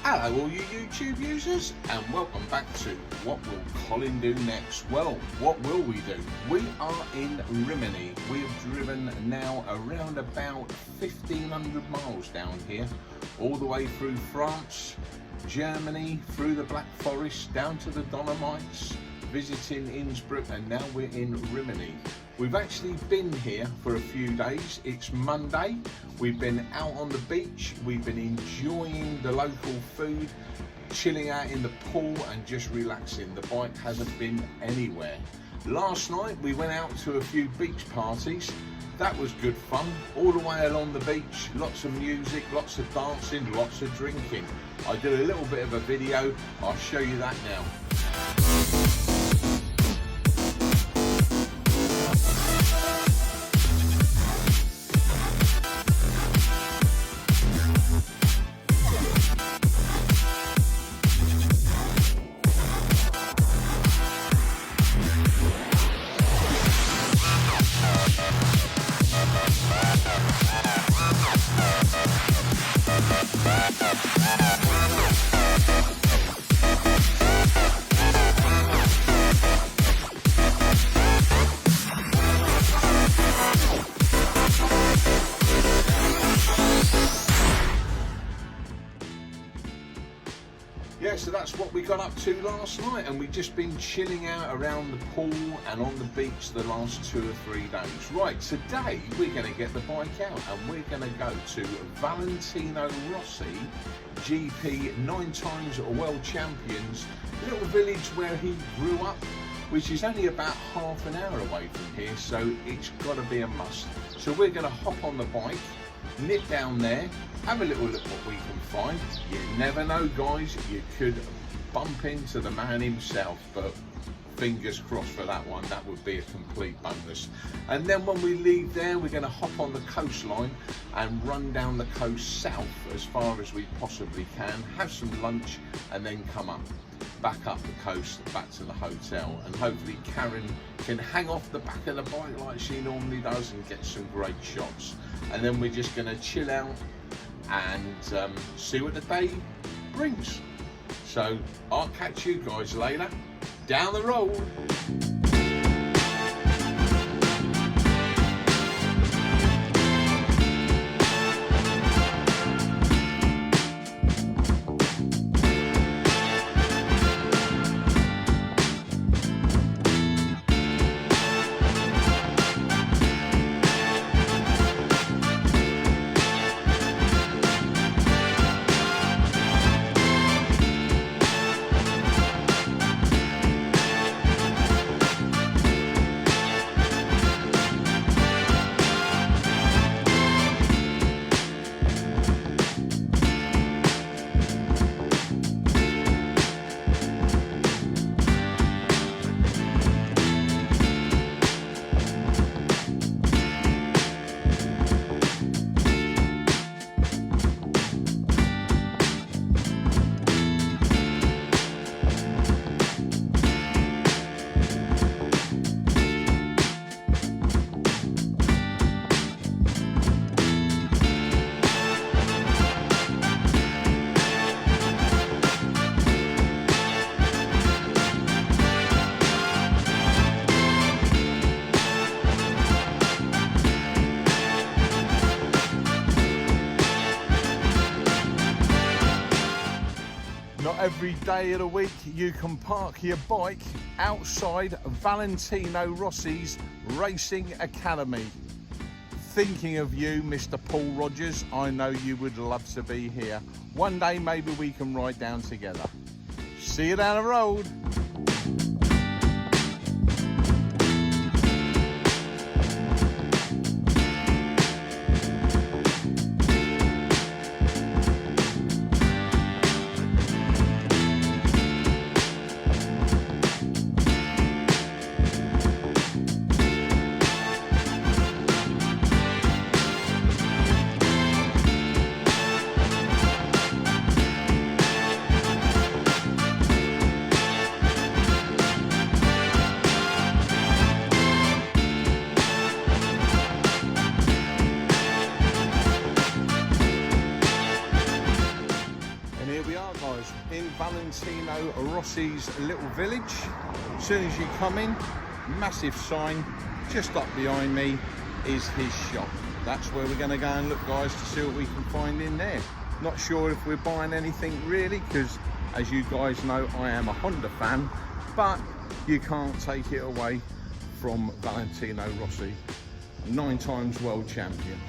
Hello all you YouTube users, and welcome back to What Will Colin Do Next? Well, what will we do? We are in Rimini. We have driven now around about 1,500 miles down here, all the way through France, Germany, through the Black Forest, down to the Dolomites, visiting Innsbruck, and now we're in Rimini. We've actually been here for a few days. It's Monday. We've been out on the beach. We've been enjoying the local food, chilling out in the pool and just relaxing. The bike hasn't been anywhere. Last night we went out to a few beach parties. That was good fun. All the way along the beach, lots of music, lots of dancing, lots of drinking. I did a little bit of a video. I'll show you that now. Yeah, so that's what we got up to last night, and we've just been chilling out around the pool and on the beach the last 2 or 3 days. Right, today we're going to get the bike out and we're going to go to Valentino Rossi, GP 9 times world champions, little village where he grew up, which is only about half an hour away from here, so it's got to be a must. So we're going to hop on the bike, nip down there, have a little look what we can find. You never know, guys, you could bump into the man himself, but fingers crossed for that one. That would be a complete bonus. And then when we leave there, we're going to hop on the coastline and run down the coast south as far as we possibly can, have some lunch, and then come up, back up the coast, back to the hotel, and hopefully Karen can hang off the back of the bike like she normally does and get some great shots. And then we're just going to chill out and see what the day brings. So I'll catch you guys later down the road. Not every day of the week you can park your bike outside Valentino Rossi's Racing Academy. Thinking of you, Mr. Paul Rogers. I know you would love to be here. One day maybe we can ride down together. See you down the road. we are, guys, in Valentino Rossi's little village. As soon as you come in, massive sign just up behind me is his shop. That's where we're going to go and look, guys, to see what we can find in there. Not sure if we're buying anything really, because as you guys know, I am a Honda fan, but you can't take it away from Valentino Rossi, 9 times world champion.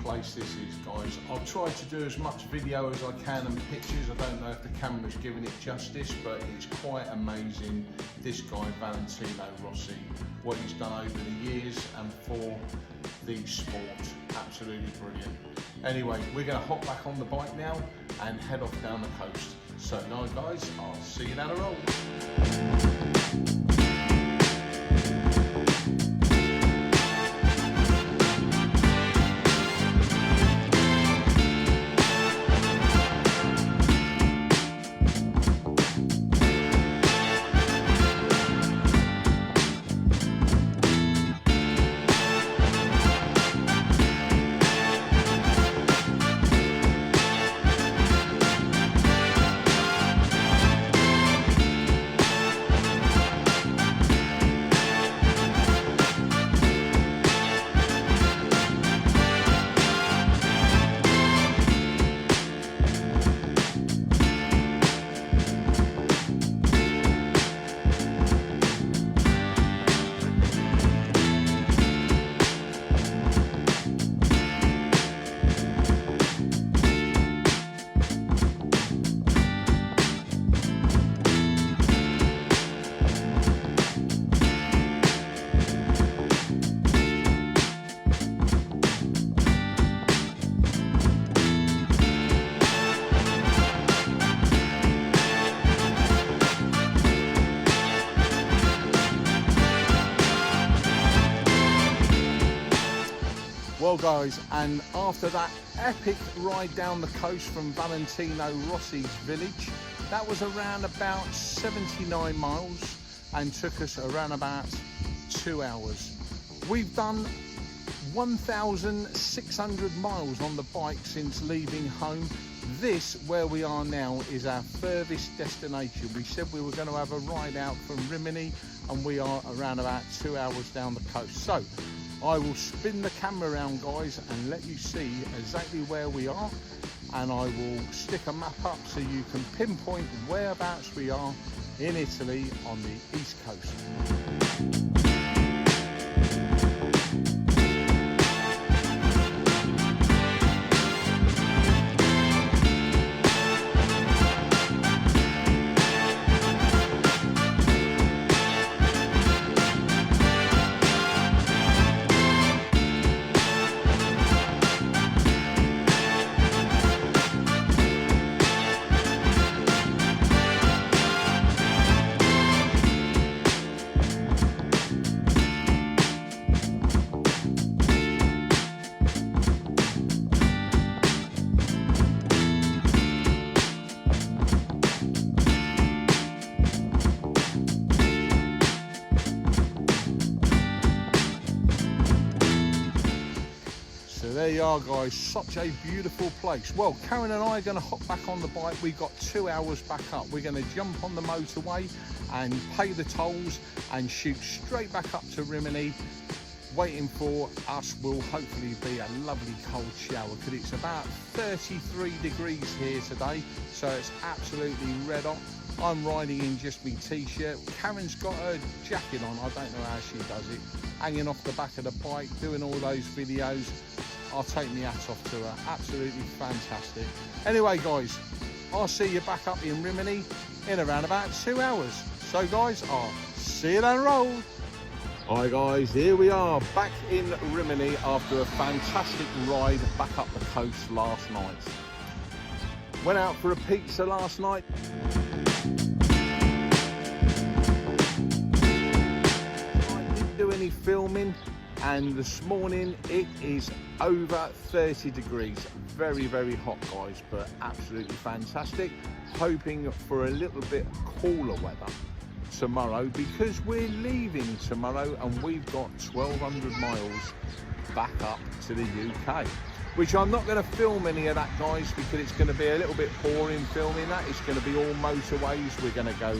Place this is, guys. I've tried to do as much video as I can and pictures. I don't know if the camera's giving it justice, but it's quite amazing, this guy Valentino Rossi, what he's done over the years and for the sport. Absolutely brilliant. Anyway, we're going to hop back on the bike now and head off down the coast. So now, guys, I'll see you down the road. Well guys, and after that epic ride down the coast from Valentino Rossi's village, that was around about 79 miles and took us around about 2 hours. We've done 1,600 miles on the bike since leaving home. This, where we are now, is our furthest destination. We said we were going to have a ride out from Rimini, and we are around about 2 hours down the coast. So I will spin the camera around, guys, and let you see exactly where we are, and I will stick a map up so you can pinpoint whereabouts we are in Italy on the east coast. There you are, guys, such a beautiful place. Well, Karen and I are going to hop back on the bike. We've got 2 hours back up. We're going to jump on the motorway and pay the tolls and shoot straight back up to Rimini. Waiting for us will hopefully be a lovely cold shower, because it's about 33 degrees here today, so it's absolutely red hot. I'm riding in just my t-shirt. Karen's got her jacket on, I don't know how she does it, hanging off the back of the bike, doing all those videos. I'll take my hat off to her, absolutely fantastic. Anyway guys, I'll see you back up in Rimini in around about 2 hours. So guys, I'll see you down the road. Hi guys, here we are back in Rimini after a fantastic ride back up the coast last night. Went out for a pizza last night. I didn't do any filming, and this morning it is over 30 degrees. Very, very hot, guys, but absolutely fantastic. Hoping for a little bit cooler weather tomorrow, because we're leaving tomorrow and we've got 1,200 miles back up to the UK, which I'm not going to film any of that, guys, because it's going to be a little bit boring filming that. It's going to be all motorways. We're going to go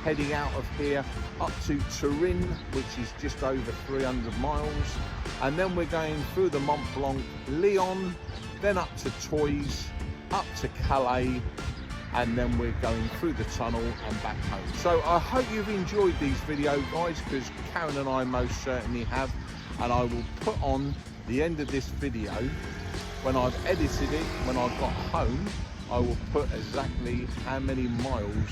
heading out of here up to Turin, which is just over 300 miles, and then we're going through the Mont Blanc, Lyon, then up to Troyes, up to Calais, and then we're going through the tunnel and back home. So I hope you've enjoyed these videos, guys, because Karen and I most certainly have, and I will put on the end of this video, when I've edited it, when I got home, I will put exactly how many miles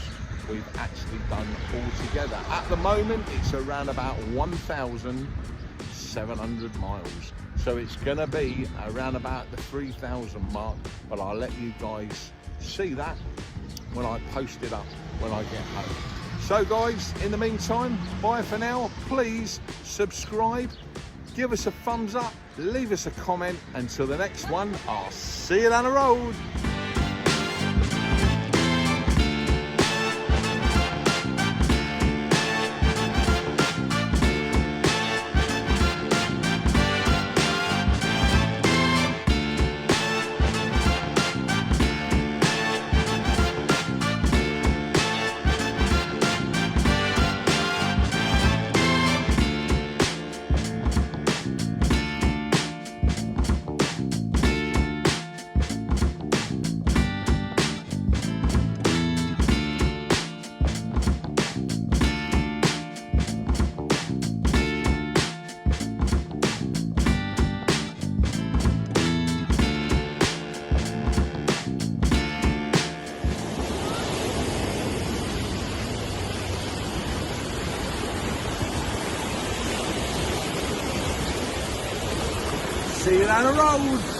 we've actually done all together. At the moment, it's around about 1,700 miles. So it's gonna be around about the 3,000 mark, but I'll let you guys see that when I post it up when I get home. So guys, in the meantime, bye for now. Please subscribe, give us a thumbs up, leave us a comment. Until the next one, I'll see you down the road. See you down the road.